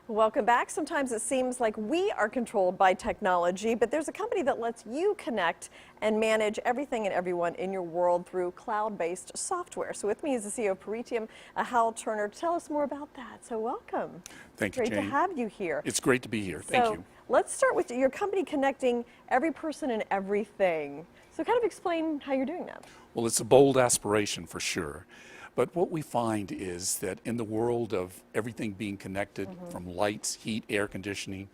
Welcome back. Sometimes it seems like we are controlled by technology, but there's a company that lets you connect and manage everything and everyone in your world through cloud-based software. So with me is the CEO of Pareteum, Hal Turner. Tell us more about that. So welcome. Thank you, Great Jane. to have you here. It's great to be here. Thank you. Let's start with your company connecting every person and everything. So kind of explain how you're doing that. Well, it's a bold aspiration for sure. But what we find is that in the world of everything being connected, from lights, heat, air conditioning,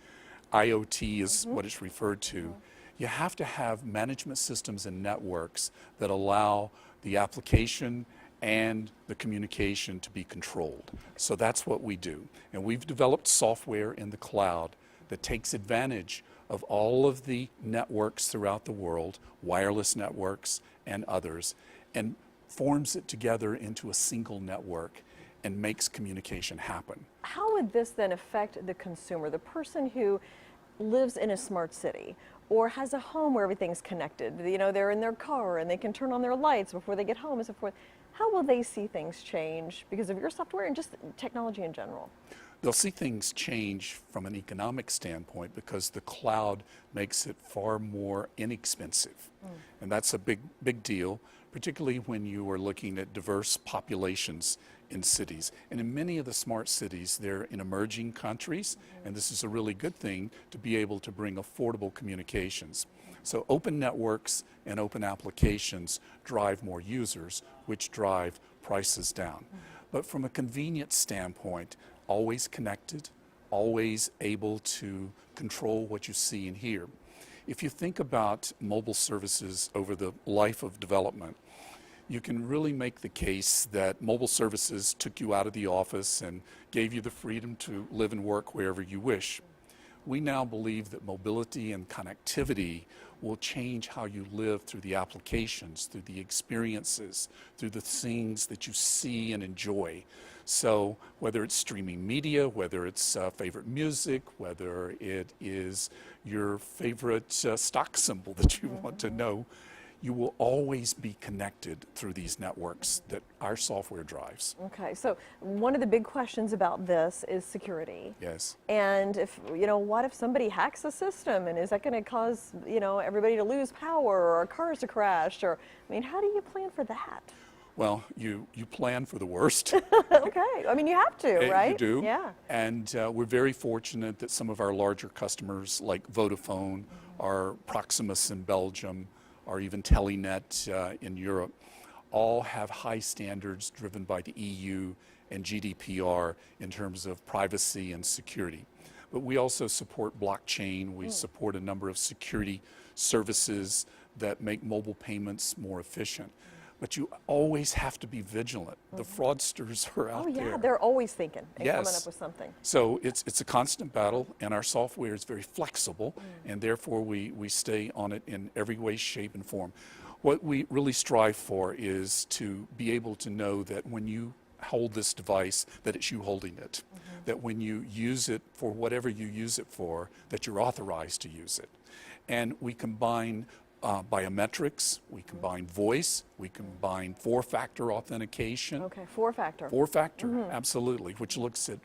IoT is what it's referred to, you have to have management systems and networks that allow the application and the communication to be controlled. So that's what we do. And we've developed software in the cloud that takes advantage of all of the networks throughout the world, wireless networks and others, and forms it together into a single network and makes communication happen. How would this then affect the consumer, the person who lives in a smart city or has a home where everything's connected? You know, they're in their car and they can turn on their lights before they get home and so forth. How will they see things change because of your software and just technology in general? They'll see things change from an economic standpoint because the cloud makes it far more inexpensive. And that's a big deal, particularly when you are looking at diverse populations in cities. And in many of the smart cities, they're in emerging countries, and this is a really good thing to be able to bring affordable communications. So open networks and open applications drive more users, which drive prices down. But from a convenience standpoint, always connected, always able to control what you see and hear. If you think about mobile services over the life of development, you can really make the case that mobile services took you out of the office and gave you the freedom to live and work wherever you wish. We now believe that mobility and connectivity will change how you live through the applications, through the experiences, through the things that you see and enjoy. So whether it's streaming media, whether it's favorite music, whether it is your favorite stock symbol that you want to know, you will always be connected through these networks that our software drives. Okay, so one of the big questions about this is security. Yes. And if, you know, what if somebody hacks the system and is that going to cause, you know, everybody to lose power or cars to crash? Or, I mean, how do you plan for that? Well, you plan for the worst. Okay, I mean, you have to, right? You do. Yeah. And we're very fortunate that some of our larger customers like Vodafone or Proximus in Belgium, or even Telenet in Europe, all have high standards driven by the EU and GDPR in terms of privacy and security. But we also support blockchain. We support a number of security services that make mobile payments more efficient. But you always have to be vigilant. The fraudsters are out there. Oh yeah, they're always thinking and Yes. coming up with something. So it's a constant battle, and our software is very flexible, and therefore we stay on it in every way, shape, and form. What we really strive for is to be able to know that when you hold this device, that it's you holding it. That when you use it for whatever you use it for, that you're authorized to use it. And we combine biometrics, we combine voice, we combine four-factor authentication. Okay, four-factor. Four-factor, absolutely, which looks at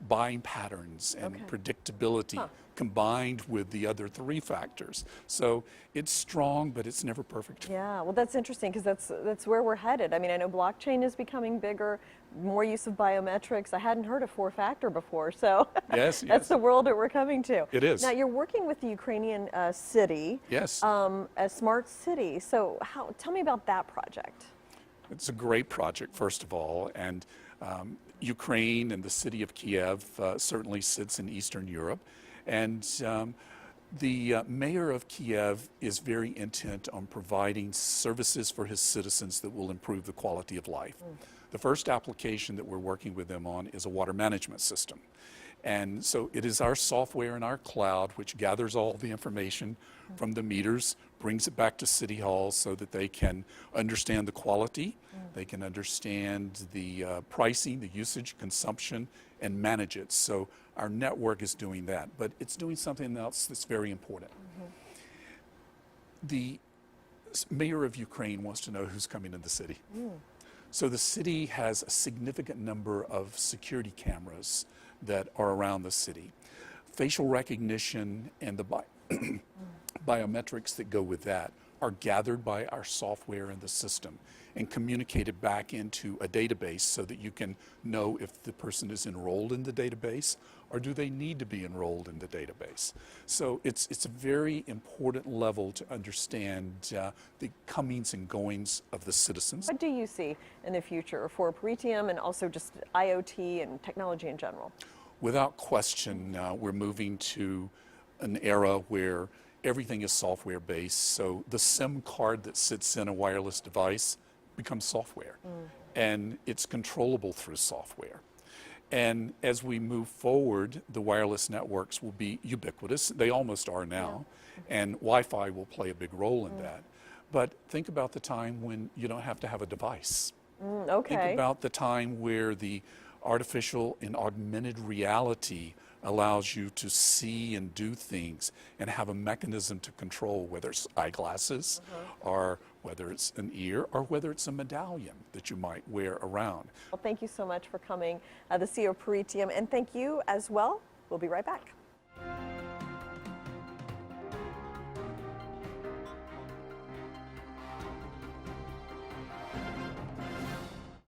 buying patterns and predictability combined with the other three factors. So it's strong, but it's never perfect. Yeah, well, that's interesting because that's where we're headed. I mean, I know blockchain is becoming bigger, more use of biometrics. I hadn't heard of four-factor before, so Yes, that's the world that we're coming to. It is. Now, you're working with the Ukrainian city. Yes. A smart city. So tell me about that project. It's a great project, first of all, and Ukraine and the city of Kiev certainly sits in Eastern Europe. And the mayor of Kiev is very intent on providing services for his citizens that will improve the quality of life. The first application that we're working with them on is a water management system. And so it is our software in our cloud which gathers all the information from the meters, brings it back to City Hall so that they can understand the quality, they can understand the pricing, the usage, consumption, and manage it. So our network is doing that, but it's doing something else that's very important. The mayor of Ukraine wants to know who's coming in the city. So the city has a significant number of security cameras that are around the city. Facial recognition and the biometrics that go with that are gathered by our software in the system and communicated back into a database so that you can know if the person is enrolled in the database or do they need to be enrolled in the database. So it's a very important level to understand the comings and goings of the citizens. What do you see in the future for Pareteum and also just IoT and technology in general? Without question, we're moving to an era where everything is software based. So the SIM card that sits in a wireless device becomes software, and it's controllable through software. And as we move forward, the wireless networks will be ubiquitous. They almost are now, and Wi-Fi will play a big role in that. But think about the time when you don't have to have a device. Okay. Think about the time where the artificial and augmented reality allows you to see and do things and have a mechanism to control, whether it's eyeglasses or whether it's an ear or whether it's a medallion that you might wear around. Well, thank you so much for coming, the CEO of Pareteum, and thank you as well. We'll be right back.